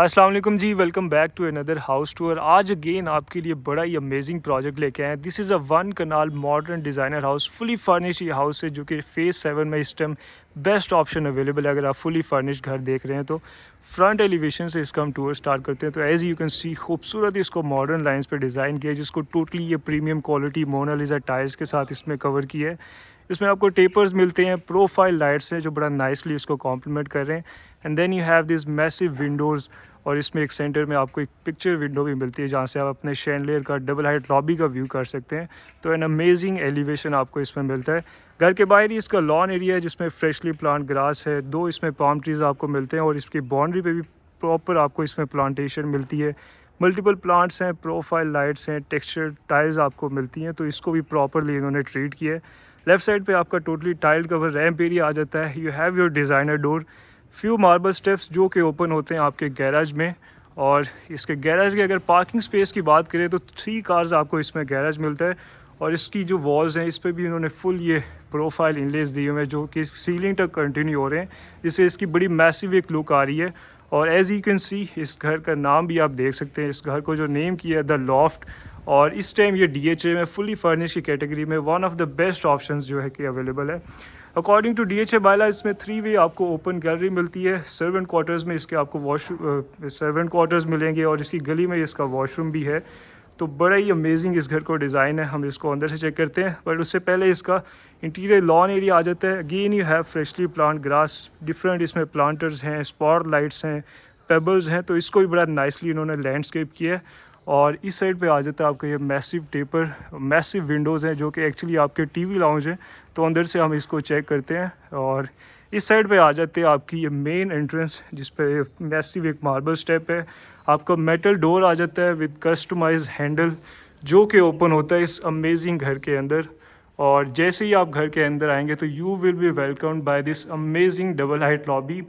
अस्सलाम वालेकुम जी, welcome back to another house tour. आज अगेन आपके लिए बड़ा ही अमेजिंग प्रोजेक्ट लेके आए हैं। This is a one kanal modern designer house, fully furnish ये हाउस है जो कि फेज़ 7 में इस टाइम बेस्ट ऑप्शन अवेलेबल है। अगर आप फुली फर्निश घर देख रहे हैं तो फ्रंट एलिवेशन से इसका हम टूर स्टार्ट करते हैं। तो एज़ यू कैन सी खूबसूरत इसको मॉडर्न लाइन्स पे डिज़ाइन किया है, जिसको टोटली ये प्रीमियम क्वालिटी मोनालिसा टाइल्स के साथ इसमें कवर किया है। इसमें आपको टेपर्स मिलते हैं, प्रोफाइल लाइट्स हैं जो बड़ा नाइसली इसको कॉम्प्लीमेंट कर रहे हैं। And then you have this massive windows, और इसमें एक सेंटर में आपको एक पिक्चर विंडो भी मिलती है जहाँ से आप अपने शैंडलियर का डबल हाइट लॉबी का व्यू कर सकते हैं। तो एन अमेजिंग एलिवेशन आपको इसमें मिलता है। घर के बाहर ही इसका लॉन एरिया है जिसमें फ्रेशली प्लांट ग्रास है, 2 इसमें पाम ट्रीज़ आपको मिलते हैं और इसकी बाउंड्री पे भी प्रॉपर आपको इसमें प्लांटेशन मिलती है। मल्टीपल प्लांट्स हैं, प्रोफाइल लाइट्स हैं, टेक्सचर टाइल्स आपको मिलती हैं, तो इसको भी प्रॉपरली इन्होंने ट्रीट किया है। लेफ्ट साइड पे आपका totally tile cover ramp area आ जाता है। You have your designer door, few marble steps जो कि ओपन होते हैं आपके गैराज में। और इसके गैराज की अगर पार्किंग स्पेस की बात करें तो 3 कार्स आपको इसमें गैराज मिलता है। और इसकी जो वॉल्स हैं इस पर भी इन्होंने फुल ये प्रोफाइल इनलेस दिए हुए हैं जो कि सीलिंग तक कंटिन्यू हो रहे हैं, जिससे इसकी बड़ी मैसिव एक लुक आ रही है। और एज़ यू कैन सी इस घर का नाम भी आप देख सकते हैं, इस घर को जो नेम किया है द लॉफ्ट। और इस टाइम ये DHA में फुली फर्निश की कैटेगरी में one of the best options जो है कि अवेलेबल है। अकॉर्डिंग टू DHA बायला इसमें 3 वे आपको ओपन गैलरी मिलती है। सर्वेंट क्वार्टर्स में इसके आपको सर्वेंट क्वार्टर्स मिलेंगे और इसकी गली में इसका वॉशरूम भी है। तो बड़ा ही अमेजिंग इस घर को डिज़ाइन है। हम इसको अंदर से चेक करते हैं, बट उससे पहले इसका इंटीरियर लॉन एरिया आ जाता है। Again you have freshly plant grass, different इसमें प्लांटर्स हैं, स्पॉट लाइट्स हैं, पेबल्स हैं, तो इसको भी बड़ा नाइसली इन्होंने लैंडस्केप किया है। और इस साइड पे आ जाता है आपका ये मैसिव टेपर, मैसिव विंडोज़ हैं जो कि एक्चुअली आपके TV लाउंज हैं। तो अंदर से हम इसको चेक करते हैं और इस साइड पे आ जाते हैं आपकी ये मेन एंट्रेंस, जिस पे मैसिव एक मार्बल स्टेप है। आपका मेटल डोर आ जाता है विद कस्टमाइज हैंडल जो कि ओपन होता है इस अमेजिंग घर के अंदर। और जैसे ही आप घर के अंदर आएंगे तो you will be welcomed by this amazing double height lobby.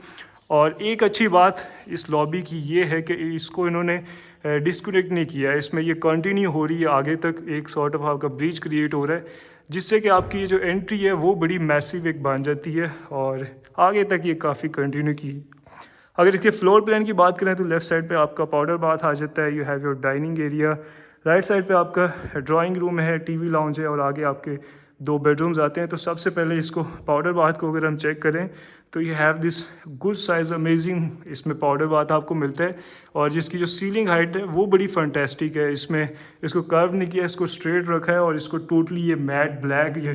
और एक अच्छी बात इस लॉबी की ये है कि इसको इन्होंने डिस्कनेक्ट नहीं किया है, इसमें ये कंटिन्यू हो रही है आगे तक। एक सॉर्ट ऑफ आपका ब्रिज क्रिएट हो रहा है जिससे कि आपकी ये जो एंट्री है वो बड़ी मैसिव एक बन जाती है और आगे तक ये काफ़ी कंटिन्यू की। अगर इसके फ्लोर प्लान की बात करें तो लेफ़्ट साइड पे आपका पाउडर बाथ आ जाता है। You have your dining area. Right side पे आपका ड्राइंग रूम है, TV लाउंज है और आगे आपके 2 बेडरूम्स आते हैं। तो सबसे पहले इसको पाउडर बाथ को अगर हम चेक करें तो you have this good size amazing इसमें पाउडर बाथ आपको मिलता है। और जिसकी जो सीलिंग हाइट है वो बड़ी फंटेस्टिक है। इसमें इसको कर्व नहीं किया, इसको स्ट्रेट रखा है और इसको टोटली ये मैट ब्लैक ये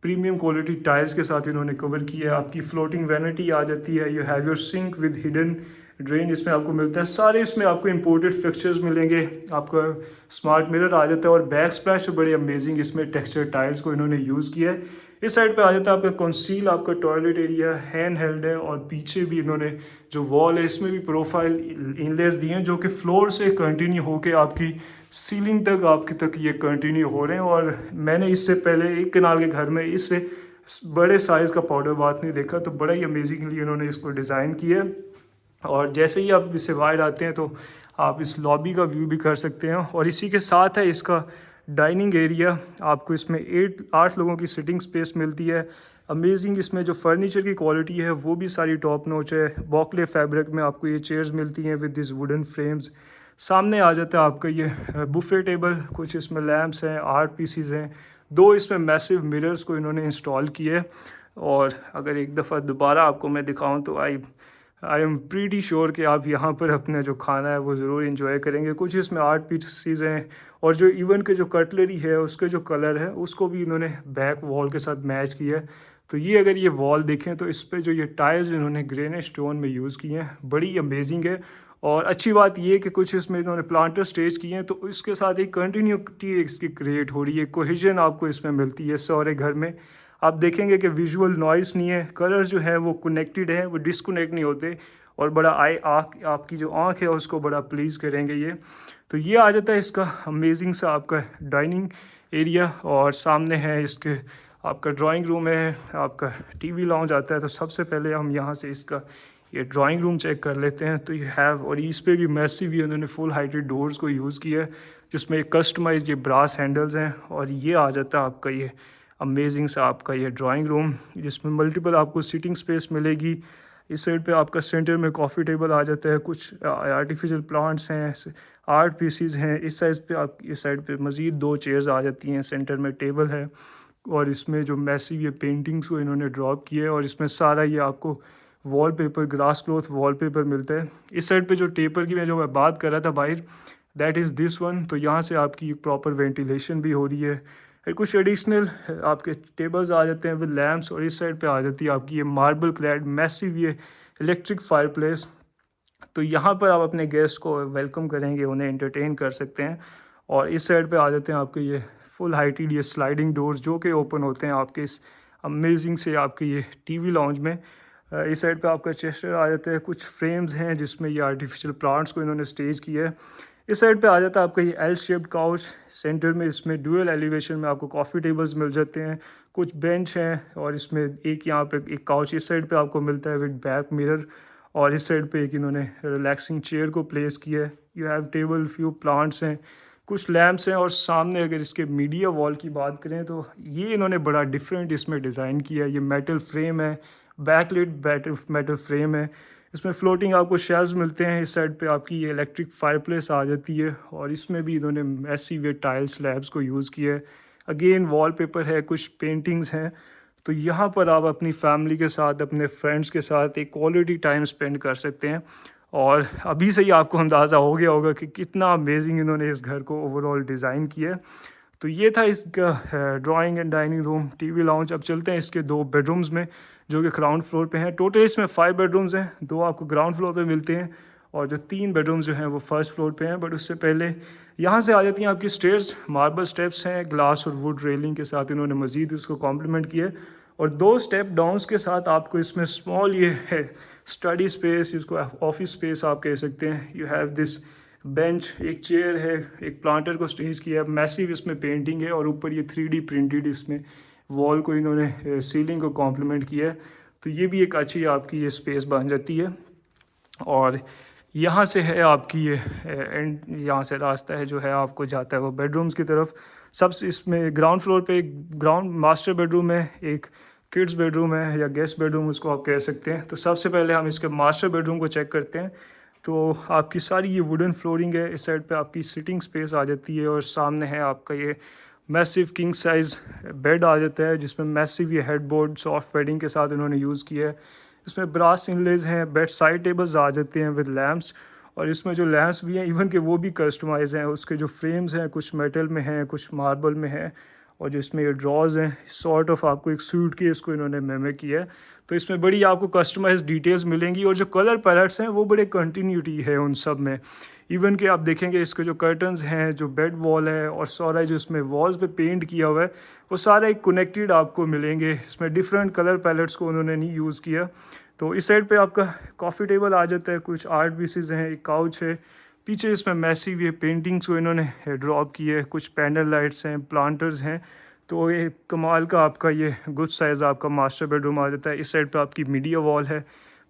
प्रीमियम क्वालिटी टाइल्स के साथ इन्होंने कवर किया है। आपकी फ्लोटिंग वैनिटी आ जाती है। You have your sync with hidden drain इसमें आपको मिलता है। सारे इसमें आपको इंपोर्टेड फिक्सचर्स मिलेंगे। आपका स्मार्ट मिरर आ जाता है और बैक स्प्लैश बड़े अमेजिंग इसमें टेक्सचर टाइल्स को इन्होंने यूज़ किया है। इस साइड पे आ जाता है आपका कंसील, आपका टॉयलेट एरिया हैंड हेल्ड है। और पीछे भी इन्होंने जो वॉल है इसमें भी प्रोफाइल इनलेस दिए हैं जो कि फ्लोर से कंटिन्यू होकर आपकी सीलिंग तक आपके तक ये कंटिन्यू हो रहे हैं। और मैंने इससे पहले एक कनाल के घर में इससे बड़े साइज़ का पाउडर बाथ नहीं देखा, तो बड़ा ही अमेजिंगली इन्होंने इसको डिज़ाइन किया। और जैसे ही आप इससे बाहर आते हैं तो आप इस लॉबी का व्यू भी कर सकते हैं। और इसी के साथ है इसका डाइनिंग एरिया। आपको इसमें 8 लोगों की सिटिंग स्पेस मिलती है। अमेजिंग इसमें जो फर्नीचर की क्वालिटी है वो भी सारी टॉप नॉच है। बॉकले फैब्रिक में आपको ये चेयर्स मिलती हैं विद दिस वुडन फ्रेम्स। सामने आ जाता है आपका ये बुफे टेबल, कुछ इसमें लैम्प्स हैं, आर्ट पीसीज हैं, 2 इसमें मैसिव मिरर्स को इन्होंने इंस्टॉल किए है। और अगर एक दफ़ा दोबारा आपको मैं दिखाऊं तो आई एम प्रीटी श्योर कि आप यहाँ पर अपने जो खाना है वो ज़रूर इंजॉय करेंगे। कुछ इसमें आर्ट पीसीज हैं और जो इवन के जो कटलरी है उसके जो कलर है उसको भी इन्होंने बैक वॉल के साथ मैच किया है। तो ये अगर ये वॉल देखें तो इस पर जो ये टाइल्स इन्होंने ग्रेनाइट स्टोन में यूज़ किए हैं बड़ी अमेजिंग है। और अच्छी बात ये कि कुछ इसमें इन्होंने प्लांटर स्टेज किए हैं तो इसके साथ एक कंटिन्यूटी इसकी क्रिएट हो रही है, कोहेजन आपको इसमें मिलती है। सारे घर में आप देखेंगे कि विजुअल नॉइस नहीं है, कलर्स जो है वो कनेक्टेड है, वो डिस्कनेक्ट नहीं होते। और बड़ा आपकी जो आँख है उसको बड़ा प्लीज़ करेंगे ये। तो ये आ जाता है इसका अमेजिंग सा आपका डाइनिंग एरिया। और सामने है इसके आपका ड्राइंग रूम है, आपका TV लाउंज आता है। तो सबसे पहले हम यहाँ से इसका ये ड्राइंग रूम चेक कर लेते हैं। तो ये हैव, और इस पर भी मैसिव ही उन्होंने फुल हाइटेड डोर्स को यूज़ किया है जिसमें कस्टमाइज ये ब्रास हैंडल्स हैं। और ये आ जाता है आपका ये अमेजिंग सा आपका ये ड्राइंग रूम जिसमें मल्टीपल आपको सीटिंग स्पेस मिलेगी। इस साइड पे आपका सेंटर में कॉफ़ी टेबल आ जाता है, कुछ आर्टिफिशियल प्लांट्स हैं, आर्ट पीसीज हैं। इस साइड पे मज़ीद 2 चेयर्स आ जाती हैं, सेंटर में टेबल है और इसमें जो मैसिव ये पेंटिंग्स को इन्होंने ड्रॉप किया है और इसमें सारा ये आपको वॉलपेपर, ग्रास क्लॉथ वॉलपेपर मिलता है। इस साइड पे जो टेपर की मैं बात कर रहा था बाहर, दैट इज़ दिस वन। तो यहाँ से आपकी प्रॉपर वेंटिलेशन भी हो रही है। फिर कुछ एडिशनल आपके टेबल्स आ जाते हैं विद लैम्प्स और इस साइड पे आ जाती है आपकी ये मार्बल क्लैड मैसिव ये इलेक्ट्रिक फायरप्लेस। तो यहाँ पर आप अपने गेस्ट को वेलकम करेंगे, उन्हें एंटरटेन कर सकते हैं। और इस साइड पे आ जाते हैं आपके ये फुल हाइटेड ये स्लाइडिंग डोर्स जो कि ओपन होते हैं आपके इस अमेजिंग से आपके ये टीवी लाउंज में। इस साइड पे आपका चेस्टर आ जाता है, कुछ फ्रेम्स हैं जिसमें ये आर्टिफिशियल प्लांट्स को इन्होंने स्टेज किया है। इस साइड पे आ जाता है आपका ये एल शेप्ड काउच सेंटर में, इसमें ड्यूअल एलिवेशन में आपको कॉफ़ी टेबल्स मिल जाते हैं, कुछ बेंच हैं और इसमें एक यहाँ पे एक काउच इस साइड पे आपको मिलता है विद बैक मिरर। और इस साइड पे एक इन्होंने रिलैक्सिंग चेयर को प्लेस किया है। You have table, few plants हैं, कुछ लैम्प्स हैं और सामने अगर इसके मीडिया वॉल की बात करें तो ये इन्होंने बड़ा डिफरेंट इसमें डिज़ाइन किया है। ये मेटल फ्रेम है, बैकलिट मेटल फ्रेम है, इसमें फ्लोटिंग आपको शेल्व्स मिलते हैं। इस साइड पे आपकी ये इलेक्ट्रिक फायरप्लेस आ जाती है और इसमें भी इन्होंने मैसिव ये टाइल स्लैब्स को यूज़ किया है। अगेन वॉलपेपर है, कुछ पेंटिंग्स हैं। तो यहाँ पर आप अपनी फैमिली के साथ, अपने फ्रेंड्स के साथ एक क्वालिटी टाइम स्पेंड कर सकते हैं। और अभी से ही आपको अंदाज़ा हो गया होगा कि कितना अमेजिंग इन्होंने इस घर को ओवरऑल डिज़ाइन किया है। तो ये था इसका drawing and dining room, TV lounge. अब चलते हैं इसके 2 बेडरूम्स में जो कि ग्राउंड फ्लोर पे हैं। टोटल इसमें 5 बेडरूम्स हैं, 2 आपको ग्राउंड फ्लोर पे मिलते हैं और जो 3 बेडरूम्स जो हैं वो फर्स्ट फ्लोर पे हैं। बट उससे पहले यहाँ से आ जाती हैं आपकी स्टेयर्स, मार्बल स्टेप्स हैं, ग्लास और वुड रेलिंग के साथ इन्होंने मज़ीद इसको कॉम्प्लीमेंट किया है। और 2 स्टेप डाउन्स के साथ आपको इसमें स्मॉल ये है स्टडी स्पेस, इसको ऑफिस स्पेस आप कह सकते हैं। यू हैव दिस बेंच, एक चेयर है, एक प्लांटर को स्टेज किया है, मैसिव इसमें पेंटिंग है और ऊपर ये 3D प्रिंटेड इसमें वॉल को इन्होंने सीलिंग को कॉम्प्लीमेंट किया है। तो ये भी एक अच्छी आपकी ये स्पेस बन जाती है। और यहाँ से है आपकी ये एंड, यहाँ से रास्ता है जो है आपको जाता है वो बेडरूम्स की तरफ। सब इसमें ग्राउंड फ्लोर पे एक ग्राउंड मास्टर बेडरूम है, एक किड्स बेडरूम है या गेस्ट बेडरूम उसको आप कह सकते हैं। तो सबसे पहले हम इसके मास्टर बेडरूम को चेक करते हैं। तो आपकी सारी ये वुडन फ्लोरिंग है, इस साइड पे आपकी सिटिंग स्पेस आ जाती है और सामने है आपका ये मैसिव किंग साइज़ बेड आ जाता है जिसमें मैसिव ये हेडबोर्ड सॉफ्ट बेडिंग के साथ इन्होंने यूज़ किया है। इसमें ब्रास इनलेज हैं, बेड साइड टेबल्स आ जाते हैं विद लैम्प्स और इसमें जो लैम्प्स भी हैं इवन के वो भी कस्टमाइज़ हैं। उसके जो फ्रेम्स हैं कुछ मेटल में हैं, कुछ मार्बल में हैं और जो इसमें ये ड्रॉज हैं सॉर्ट ऑफ आपको एक सूट केस को इन्होंने मेमे किया है। तो इसमें बड़ी आपको कस्टमाइज डिटेल्स मिलेंगी और जो कलर पैलेट्स हैं वो बड़े कंटिन्यूटी है उन सब में। इवन कि आप देखेंगे इसके जो कर्टन्स हैं, जो बेड वॉल है और सारा जो इसमें वॉल्स पे पेंट किया हुआ है वो सारा एक कनेक्टेड आपको मिलेंगे। इसमें डिफरेंट कलर पैलेट्स को उन्होंने नहीं यूज़ किया। तो इस साइड पे आपका कॉफ़ी टेबल आ जाता है, कुछ आर्ट पीसेज हैं, एक काउच है, पीछे इसमें मैसिव ये पेंटिंग्स को इन्होंने ड्रॉप किए है, कुछ पैनल लाइट्स हैं, प्लांटर्स हैं। तो ये कमाल का आपका ये गुड साइज़ आपका मास्टर बेडरूम आ जाता है। इस साइड पे आपकी मीडिया वॉल है,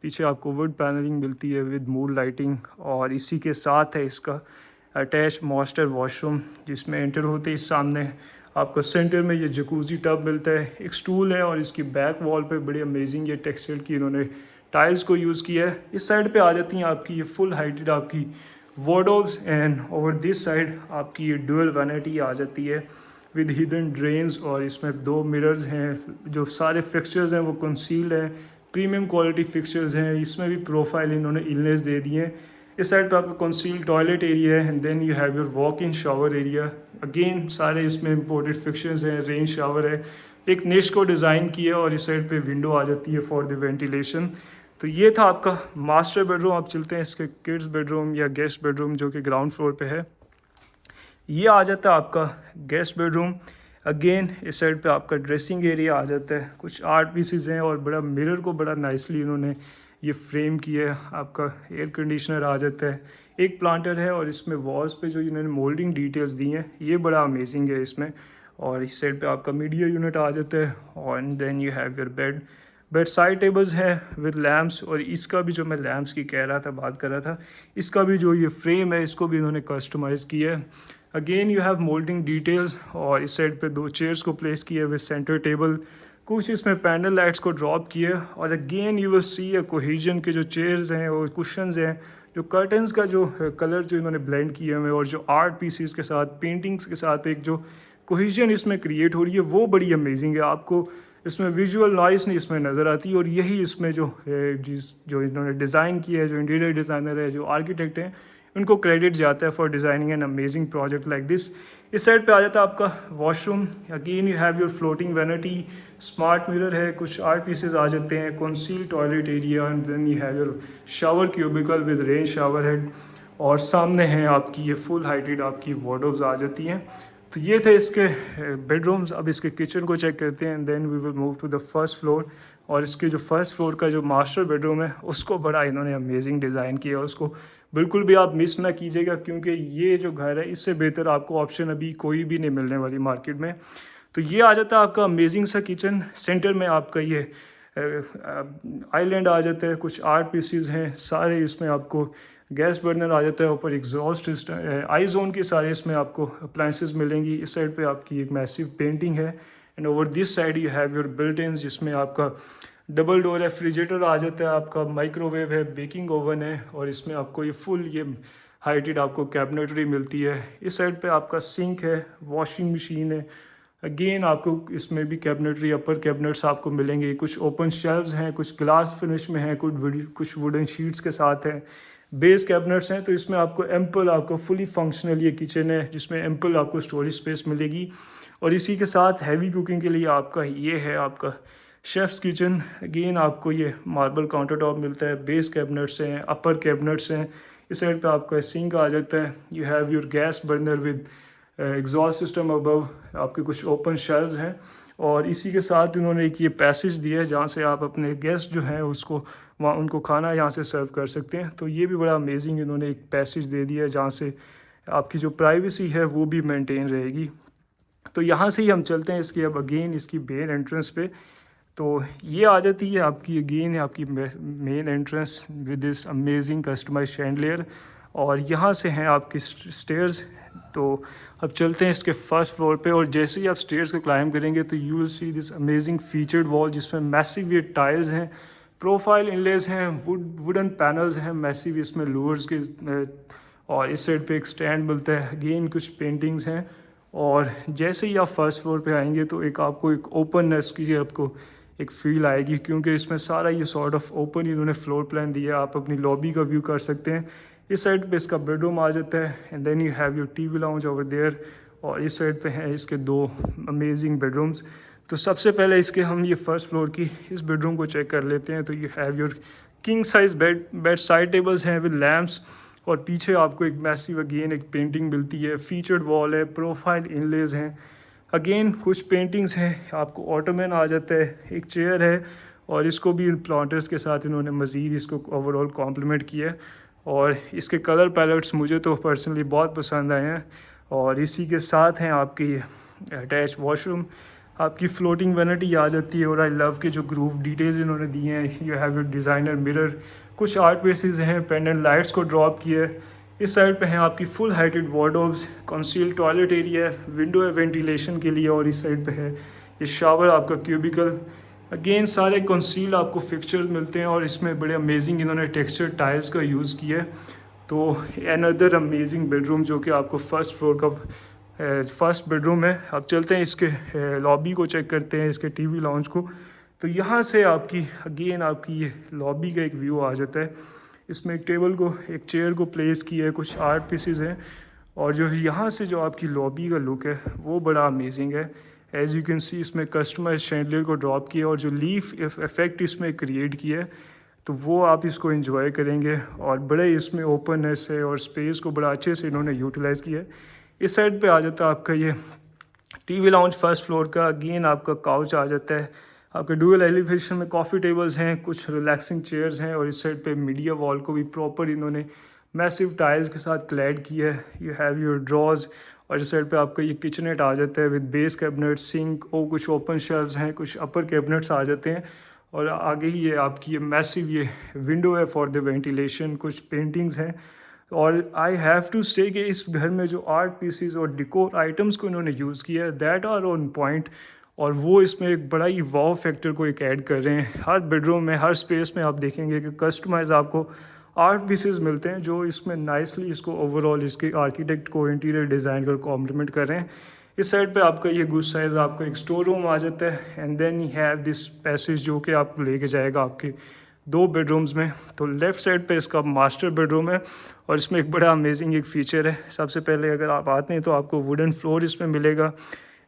पीछे आपको वुड पैनलिंग मिलती है विद मूड लाइटिंग और इसी के साथ है इसका अटैच मास्टर वॉशरूम जिसमें एंटर होते ही सामने आपको सेंटर में ये जकूज़ी टब मिलता है, एक स्टूल है और इसकी बैक वॉल पे बड़ी अमेजिंग ये टेक्सचर की इन्होंने टाइल्स को यूज़ किया है। इस साइड पे आ जाती हैं आपकी ये फुल हाइटेड आपकी wardrobes and over this side आपकी ये डुअल वैनिटी आ जाती है विद हिडन ड्रेन्स और इसमें 2 मिरर्स हैं। जो सारे फिक्सचर्स हैं वो कंसील्ड हैं, प्रीमियम क्वालिटी फिक्सचर्स हैं। इसमें भी प्रोफाइल इन्होंने इलनेस दे दिए हैं। इस साइड पे आपका कंसील्ड टॉयलेट एरिया है and then you have your walk in shower area. Again सारे इसमें इंपोर्टेड फिक्सचर्स हैं, रेन शावर है, एक निश को डिज़ाइन किया और इस साइड पे विंडो आ जाती है फॉर द वेंटिलेशन। तो ये था आपका मास्टर बेडरूम। आप चलते हैं इसके किड्स बेडरूम या गेस्ट बेडरूम जो कि ग्राउंड फ्लोर पे है। ये आ जाता है आपका गेस्ट बेडरूम। अगेन इस साइड पे आपका ड्रेसिंग एरिया आ जाता है, कुछ आर्ट पीसेस हैं और बड़ा मिरर को बड़ा नाइसली इन्होंने ये फ्रेम किया है। आपका एयर कंडीशनर आ जाता है, एक प्लांटर है और इसमें वॉल्स पे जो इन्होंने मोल्डिंग डिटेल्स दी हैं ये बड़ा अमेजिंग है इसमें। और इस साइड पे आपका मीडिया यूनिट आ जाता है और then you have your bed side tables हैं विद लैम्प्स। और इसका भी जो मैं लैम्प्स की कह रहा था, बात कर रहा था, इसका भी जो ये फ्रेम है इसको भी इन्होंने कस्टमाइज़ किया है। Again you have moulding details और इस साइड पे 2 चेयर्स को प्लेस किया है विद सेंटर टेबल, कुछ इसमें पैनल लाइट्स को ड्रॉप किया और again you will see a cohesion के जो चेयर्स हैं और कुशंस हैं, जो कर्टन्स का जो कलर जो इन्होंने ब्लेंड किए हुए और जो आर्ट पीसीस के साथ पेंटिंग्स के साथ एक जो कोहेजन इसमें क्रिएट हो रही है वो बड़ी अमेजिंग है। आपको इसमें विजुअल नॉइस नहीं इसमें नज़र आती और यही इसमें जो इन्होंने डिज़ाइन किया है, जो इंटीरियर डिज़ाइनर है, जो आर्किटेक्ट हैं, उनको क्रेडिट जाता है for designing an amazing project like this. इस साइड पे आ जाता है आपका washroom. Again you have your floating vanity, smart mirror है, कुछ आर्ट पीसेज आ जाते हैं, conceal toilet area and then you have your shower cubicle with rain shower head और सामने हैं आपकी ये फुल हाइटेड आपकी वार्डरोब्स आ जाती हैं। तो ये थे इसके बेडरूम्स। अब इसके किचन को चेक करते हैं and then we will move to the first floor. और इसके जो फर्स्ट फ्लोर का जो मास्टर बेडरूम है उसको बड़ा इन्होंने अमेजिंग डिज़ाइन किया है, उसको बिल्कुल भी आप मिस ना कीजिएगा क्योंकि ये जो घर है इससे बेहतर आपको ऑप्शन अभी कोई भी नहीं मिलने वाली मार्केट में। तो ये आ जाता है आपका अमेजिंग सा किचन। सेंटर में आपका ये आइलैंड आ जाता है, कुछ आर्ट पीसीज हैं सारे इसमें, आपको गैस बर्नर आ जाता है, ऊपर एग्जॉस्ट आई जोन के सारे इसमें आपको अप्लाइंसेस मिलेंगी। इस साइड पे आपकी एक मैसिव पेंटिंग है and over this side you have your built in, जिसमें आपका डबल डोर रेफ्रिजरेटर आ जाता है, आपका माइक्रोवेव है, बेकिंग ओवन है और इसमें आपको ये फुल ये हाइटेड आपको कैबिनेटरी मिलती है। इस साइड पे आपका सिंक है, वॉशिंग मशीन है, अगेन आपको इसमें भी कैबिनेटरी अपर कैबिनेट्स आपको मिलेंगे, कुछ ओपन शेल्व्स हैं, कुछ ग्लास फिनिश में हैं, कुछ वुडन शीट्स के साथ हैं, बेस कैबिनेट्स हैं। तो इसमें आपको एम्पल आपको फुली फंक्शनल ये किचन है जिसमें एम्पल आपको स्टोरेज स्पेस मिलेगी। और इसी के साथ हैवी कुकिंग के लिए आपका ये है आपका शेफ़्स किचन। अगेन आपको ये मार्बल काउंटर टॉप मिलता है, बेस कैबिनेट्स हैं, अपर कैबिनेट्स हैं। इस साइड पे आपका सिंक आ जाता है, you have your gas burner with exhaust system above, आपके कुछ ओपन शेल्व्स हैं। और इसी के साथ इन्होंने एक ये पैसेज दिया है जहाँ से आप अपने गेस्ट जो हैं उसको वहाँ उनको खाना यहाँ से सर्व कर सकते हैं। तो ये भी बड़ा अमेजिंग इन्होंने एक पैसेज दे दिया है जहाँ से आपकी जो प्राइवेसी है वो भी मेंटेन रहेगी। तो यहाँ से ही हम चलते हैं इसकी अब अगेन इसकी मेन एंट्रेंस पे। तो ये आ जाती है आपकी अगेन आपकी main entrance with this amazing customize chandelier और यहाँ से हैं आपकी स्टेयर्स। तो अब चलते हैं इसके फर्स्ट फ्लोर पे और जैसे ही आप स्टेयर्स को क्लाइंब करेंगे तो you will see this amazing featured wall जिसमें मैसिव ये टाइल्स हैं, प्रोफाइल इनलेज हैं, वुडन पैनल्स हैं मैसिव इसमें लूवर्स के। और इस साइड पे एक स्टैंड मिलता है, अगेन कुछ पेंटिंग्स हैं। और जैसे ही आप फर्स्ट फ्लोर पे आएंगे तो एक आपको एक ओपननेस की आपको एक फील आएगी क्योंकि इसमें सारा ये सॉर्ट ऑफ ओपन इन्होंने फ्लोर प्लान दिया है। आप अपनी लॉबी का व्यू कर सकते हैं। इस साइड पे इसका बेडरूम आ जाता है and then you have your TV lounge over there. और इस साइड पे हैं इसके दो अमेजिंग बेडरूम्स। तो सबसे पहले इसके हम ये फर्स्ट फ्लोर की इस बेडरूम को चेक कर लेते हैं। तो you have your king size bed side tables हैं विद लैम्प्स और पीछे आपको एक मैसिव अगेन एक पेंटिंग मिलती है, फीचर्ड वॉल है, प्रोफाइल इनलेज हैं, अगेन कुछ पेंटिंग्स हैं, आपको ऑटोमैन आ जाता है, एक चेयर है और इसको भी इन प्लांटर्स के साथ इन्होंने मज़ीद इसको ओवरऑल कॉम्प्लीमेंट किया है। और इसके कलर पैलेट्स मुझे तो पर्सनली बहुत पसंद आए हैं। और इसी के साथ हैं आपकी अटैच वॉशरूम, आपकी फ्लोटिंग वैनिटी आ जाती है और आई लव के जो ग्रूव डिटेल्स इन्होंने दिए हैं। You have your designer mirror, कुछ आर्ट पीसेस हैं, पेंडेंट लाइट्स को ड्रॉप किया है। इस साइड पे हैं आपकी full heighted wardrobes, conceal toilet area है, विंडो है वेंटिलेशन के लिए। और इस साइड पे है ये शावर आपका क्यूबिकल, अगेन सारे कंसील आपको फिक्चर्स मिलते हैं और इसमें बड़े अमेजिंग इन्होंने टेक्सचर टाइल्स का यूज़ किया है। तो अनदर अमेजिंग बेडरूम जो कि आपको फर्स्ट फ्लोर का फर्स्ट बेडरूम है। अब चलते हैं इसके लॉबी को चेक करते हैं, इसके टीवी लाउंज को। तो यहाँ से आपकी अगेन आपकी ये लॉबी का एक व्यू आ जाता है। इसमें एक टेबल को एक चेयर को प्लेस किया है, कुछ आर्ट पीसेस हैं और जो यहाँ से जो आपकी लॉबी का लुक है वो बड़ा अमेजिंग है। एज़ यू कैन सी इसमें कस्टमाइज शैंडलियर को ड्रॉप किया और जो लीफ इफेक्ट इसमें क्रिएट किया है तो वो आप इसको एंजॉय करेंगे। और बड़े इसमें ओपननेस है और स्पेस को बड़ा अच्छे से इन्होंने यूटिलाइज़ किया है। इस साइड पे आ जाता है आपका ये टीवी लाउंज फर्स्ट फ्लोर का, अगेन आपका काउच आ जाता है, आपके डुअल एलिवेशन में कॉफ़ी टेबल्स हैं, कुछ रिलैक्सिंग चेयर्स हैं। और इस साइड पे मीडिया वॉल को भी प्रॉपर इन्होंने मैसिव टाइल्स के साथ क्लैड किया है। यू हैव योर ड्रॉज और इस साइड पे आपका ये किचनेट आ जाता है विद बेस कैबिनेट, सिंक और कुछ ओपन शेल्व्स हैं, कुछ अपर कैबिनेट्स आ जाते हैं। और आगे ही ये आपकी ये मैसिव ये विंडो है फॉर द वेंटिलेशन, कुछ पेंटिंग्स हैं। और आई हैव टू से कि इस घर में जो आर्ट पीसीज और डिकोर आइटम्स को इन्होंने यूज़ किया है दैट आर ऑन पॉइंट। और वो इसमें एक बड़ा ही वाव फैक्टर को एक ऐड कर रहे हैं। हर बेडरूम में, हर स्पेस में आप देखेंगे कि कस्टमाइज आपको आर्ट पीसेस मिलते हैं जो इसमें नाइसली इसको ओवरऑल इसके आर्किटेक्ट को इंटीरियर डिज़ाइन को कॉम्प्लीमेंट कर रहे हैं। इस साइड पे आपका ये गुड साइज आपका एक स्टोर रूम आ जाता है and then you have this passage जो कि आपको लेके जाएगा आपके 2 बेडरूम्स में। तो लेफ़्ट साइड पे इसका मास्टर बेडरूम है और इसमें एक बड़ा अमेजिंग एक फ़ीचर है। सबसे पहले अगर आप आते हैं तो आपको वुडन फ्लोर इसमें मिलेगा।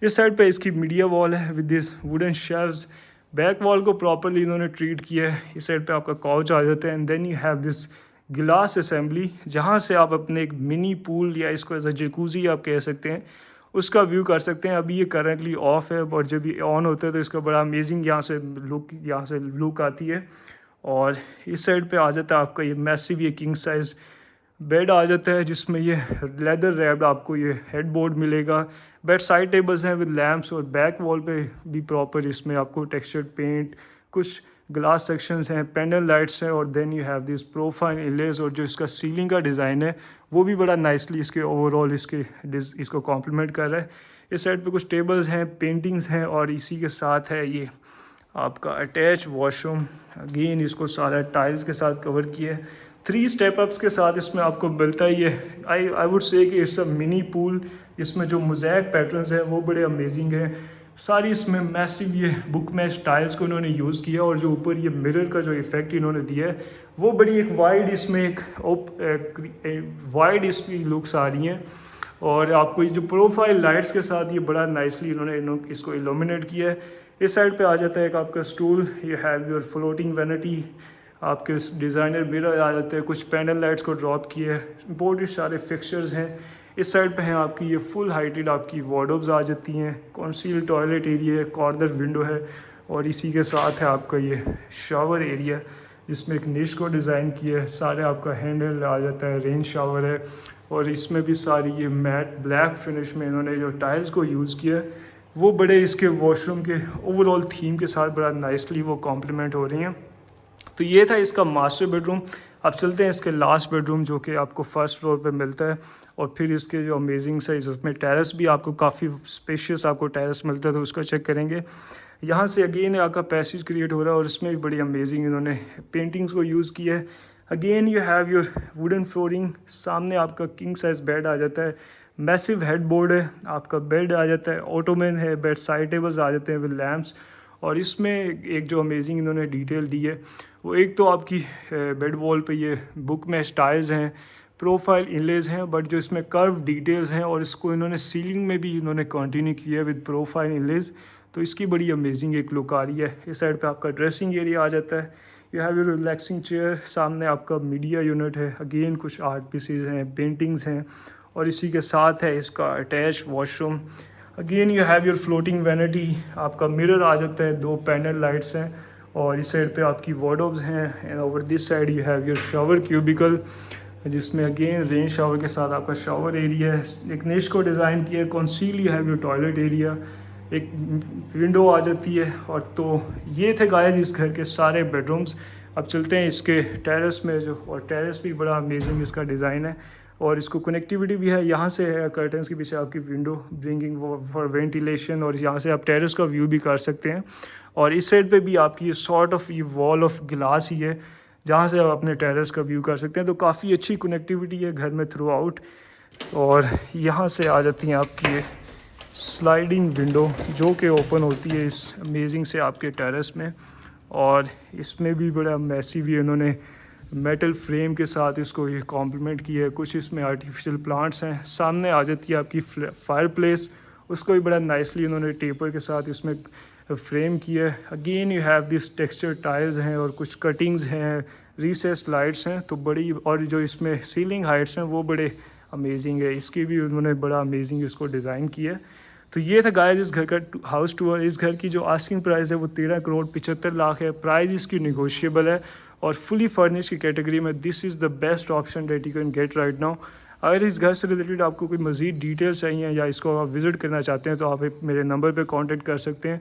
इस साइड पे इसकी मीडिया वॉल है with this wooden shelves. Back wall को प्रॉपरली इन्होंने ट्रीट किया है। इस साइड पे आपका काउच आ जाता है and then you have this glass assembly जहाँ से आप अपने एक मिनी पूल या इसको एज अ जकूज़ी आप कह सकते हैं उसका व्यू कर सकते हैं। अभी ये करंटली ऑफ है और जब ये ऑन होता है तो इसका बड़ा अमेजिंग यहाँ से लुक आती है। और इस साइड पे आ जाता है आपका ये मैसिव ये किंग साइज़ बेड आ जाता है जिसमें ये लेदर रैप्ड आपको ये हेडबोर्ड मिलेगा। बेड साइड टेबल्स हैं विद लैम्प्स और बैक वॉल पे भी प्रॉपर इसमें आपको टेक्सचर्ड पेंट, कुछ ग्लास सेक्शंस हैं, पैनल लाइट्स हैं और then you have this profile ledge. और जो इसका सीलिंग का डिज़ाइन है वो भी बड़ा नाइसली इसके ओवरऑल इसको कॉम्प्लीमेंट कर रहा है। इस साइड पे कुछ टेबल्स हैं, पेंटिंग्स हैं और इसी के साथ है ये आपका अटैच वॉशरूम। अगेन इसको सारा टाइल्स के साथ कवर किया है। 3 स्टेप अप्स के साथ इसमें आपको मिलता ही है। आई वुड से कि इट्स अ मिनी पूल। इसमें जो मोज़ैक पैटर्न्स हैं वो बड़े अमेजिंग हैं। सारी इसमें मैसिव ये बुक मैच टाइल्स को इन्होंने यूज़ किया और जो ऊपर ये मिरर का जो इफ़ेक्ट इन्होंने दिया है वो बड़ी एक वाइड इसमें एक वाइड इसकी लुक्स आ रही हैं। और आपको ये जो प्रोफाइल लाइट्स के साथ ये बड़ा नाइसली इन्होंने इसको इल्यूमिनेट किया है। इस साइड पे आ जाता है एक आपका stool, you have your floating vanity, आपके डिज़ाइनर मिरर आ जाते हैं, कुछ पैनल लाइट्स को ड्रॉप किए है, इम्पोर्टेड सारे फिक्सचर्स हैं। इस साइड पे हैं आपकी ये फुल हाइटेड आपकी वार्डरोब्स आ जाती हैं, कॉन्सील टॉयलेट एरिया है, कॉर्नर विंडो है और इसी के साथ है आपका ये शावर एरिया जिसमें एक निश को डिज़ाइन किया है। सारे आपका हैंडल आ जाता है, रेन शावर है और इसमें भी सारी ये मैट ब्लैक फिनिश में इन्होंने जो टाइल्स को यूज़ किया है वो बड़े इसके वॉशरूम के ओवरऑल थीम के साथ बड़ा नाइसली वो कॉम्प्लीमेंट हो रही हैं। तो ये था इसका मास्टर बेडरूम। अब चलते हैं इसके लास्ट बेडरूम जो कि आपको फर्स्ट फ्लोर पे मिलता है और फिर इसके जो अमेजिंग साइज उसमें टेरेस भी आपको काफ़ी स्पेशियस आपको टेरेस मिलता है तो उसका चेक करेंगे। यहाँ से अगेन आपका पैसेज क्रिएट हो रहा है और इसमें भी बड़ी अमेजिंग इन्होंने पेंटिंग्स को यूज़ किया है। Again you have your wooden flooring, सामने आपका किंग साइज़ बेड आ जाता है, मैसिव हेडबोर्ड है, आपका बेड आ जाता है, ऑटोमैन है, बेड साइड टेबल्स आ जाते हैं विद लैम्प्स। और इसमें एक जो अमेजिंग इन्होंने डिटेल दी है वो एक तो आपकी बेड वॉल पे ये बुक मैच टाइल्स हैं, प्रोफाइल इनलेज हैं, बट जो इसमें कर्व डिटेल्स हैं और इसको इन्होंने सीलिंग में भी इन्होंने कंटिन्यू किया है विद प्रोफाइल इनलेज। तो इसकी बड़ी अमेजिंग एक लुक आ रही है। इस साइड पे आपका ड्रेसिंग एरिया आ जाता है, you have your relaxing chair, सामने आपका मीडिया यूनिट है, अगेन कुछ आर्ट पीसेज हैं, पेंटिंग्स हैं और इसी के साथ है इसका attach washroom. Again you have your floating vanity, आपका मिरर आ जाता है, 2 पैनल लाइट्स हैं और इस साइड पे आपकी वार्डरोब्स हैं and over this side you have your shower cubicle जिसमें अगेन रेन शावर के साथ आपका शावर एरिया है। एक निश को डिज़ाइन किया है, council you have your toilet area, एक विंडो आ जाती है। और तो ये थे गाइस इस घर के सारे बेडरूम्स। अब चलते हैं इसके टेरेस में जो, और टेरेस भी बड़ा अमेजिंग इसका डिज़ाइन है और इसको कनेक्टिविटी भी है। यहाँ से है कर्टन्स के पीछे आपकी विंडो ब्रिंगिंग फॉर वेंटिलेशन और यहाँ से आप टेरेस का व्यू भी कर सकते हैं। और इस साइड पे भी आपकी ये सॉर्ट ऑफ ये वॉल ऑफ गिलास ही है जहाँ से आप अपने टेरेस का व्यू कर सकते हैं। तो काफ़ी अच्छी कनेक्टिविटी है घर में थ्रू आउट। और यहाँ से आ जाती हैं आपकी ये स्लाइडिंग विंडो जो कि ओपन होती है इस अमेजिंग से आपके टेरेस में। और इसमें भी बड़ा मैसिव ही इन्होंने मेटल फ्रेम के साथ इसको ये कॉम्प्लीमेंट किया है। कुछ इसमें आर्टिफिशियल प्लांट्स हैं। सामने आ जाती है आपकी फायर प्लेस, उसको भी बड़ा नाइसली इन्होंने टेपर के साथ इसमें फ्रेम किया है। Again you have this texture tiles हैं और कुछ कटिंग्स हैं, रिसेस लाइट्स हैं तो बड़ी, और जो इसमें सीलिंग हाइट्स हैं वो बड़े अमेजिंग है। इसकी भी उन्होंने बड़ा अमेजिंग इसको डिज़ाइन किया है। तो ये था गाइस इस घर का हाउस टूर। इस घर की जो आस्किंग प्राइस है वो 13 करोड़ 75 लाख है। प्राइस इसकी निगोशिएबल है और फुली फर्निश की कैटेगरी में this is the best option that you can get right now. अगर इस घर से रिलेटेड आपको कोई मज़ीद डिटेल्स चाहिए या इसको आप विज़िट करना चाहते हैं तो आप मेरे नंबर पर कॉन्टैक्ट कर सकते हैं।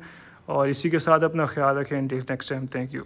और इसी के साथ अपना ख्याल रखें। Next time, thank you.